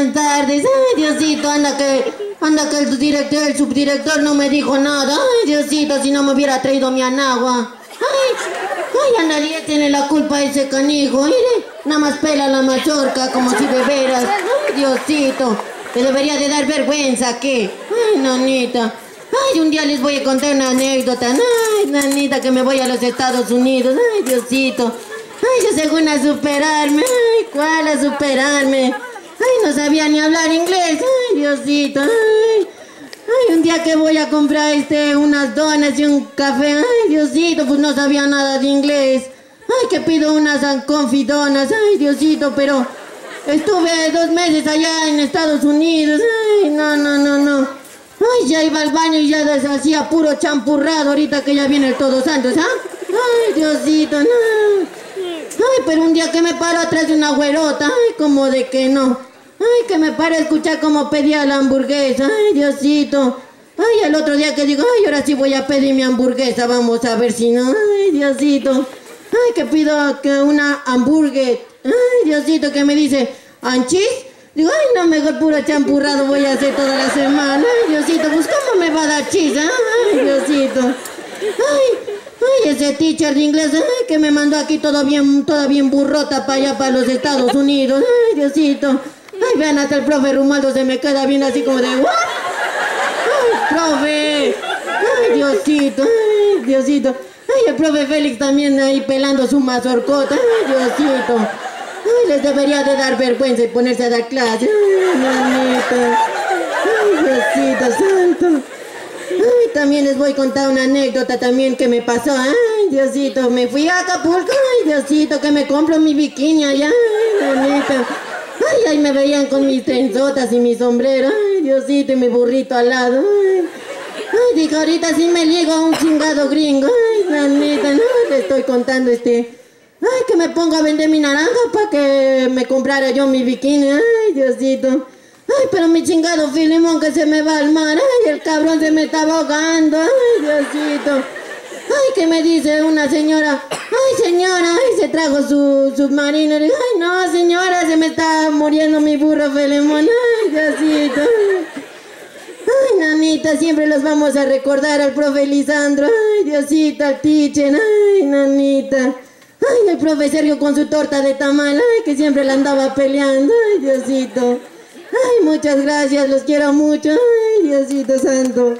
buenas tardes. Ay, Diosito, anda que el director, el subdirector no me dijo nada. Ay, Diosito, si no me hubiera traído mi anagua. Ay, a nadie tiene la culpa de ese canijo. Mire, nada más pela la mazorca como si de veras. Ay, Diosito, te debería de dar vergüenza, ¿qué? Ay, nanita. Ay, un día les voy a contar una anécdota. Ay, nanita, que me voy a los Estados Unidos. Ay, Diosito. Ay, yo según a superarme. Ay, ¿cuál a superarme? Ay, no sabía ni hablar inglés. Ay, Diosito. Ay, un día que voy a comprar unas donas y un café. Ay, Diosito, pues no sabía nada de inglés. Ay, que pido unas confidonas. Ay, Diosito, pero estuve 2 meses allá en Estados Unidos. Ay, no. Ay, ya iba al baño y ya deshacía puro champurrado ahorita que ya viene el Todos Santos, ¿ah? Ay, Diosito, no. Ay, pero un día que me paro atrás de una güerota, ay, como de que no. Ay, que me paro a escuchar cómo pedía la hamburguesa, ay, Diosito. Ay, el otro día que digo, ay, ahora sí voy a pedir mi hamburguesa, vamos a ver si no. Ay, Diosito. Ay, que pido que una hamburguesa. Ay, Diosito, que me dice, ¿anchis? Digo, ay, no, mejor puro champurrado voy a hacer toda la semana. Ay, Diosito, pues ¿cómo me va a dar chis? Ay, Diosito. Ay, ese teacher de inglés, ay, que me mandó aquí toda bien burrota para allá, para los Estados Unidos. Ay, Diosito. Ay, vean, hasta el profe Rumaldo se me queda bien así como de, ¿what? Ay, profe. Ay, Diosito. Ay, el profe Félix también ahí pelando su mazorcota. Ay, Diosito. Ay, les debería de dar vergüenza y ponerse a dar clase. Ay, mamita. Ay, Diosito santo. Ay, también les voy a contar una anécdota también que me pasó. Ay, Diosito, me fui a Acapulco. Ay, Diosito, que me compro mi bikini allá. Ay, mamita. Ay, ahí me veían con mis trenzotas y mi sombrero. Ay, Diosito, y mi burrito al lado. Ay, dijo, ahorita sí me ligo a un chingado gringo. Ay, mamita, no, le estoy contando Ay, que me pongo a vender mi naranja para que me comprara yo mi bikini. Ay, Diosito. Ay, pero mi chingado Filemón que se me va al mar. Ay, el cabrón se me estaba ahogando. Ay, Diosito. Ay, que me dice una señora. Ay, señora, ay, se trajo su submarino. Le digo, ay, no, señora, se me está muriendo mi burro Filemón. Ay, Diosito. Ay, nanita, siempre los vamos a recordar al profe Lisandro. Ay, Diosito, al teacher. Ay, nanita. Ay, el profe Sergio con su torta de tamal. Ay, que siempre la andaba peleando. Ay, Diosito. Ay, muchas gracias, los quiero mucho. Ay, Diosito santo.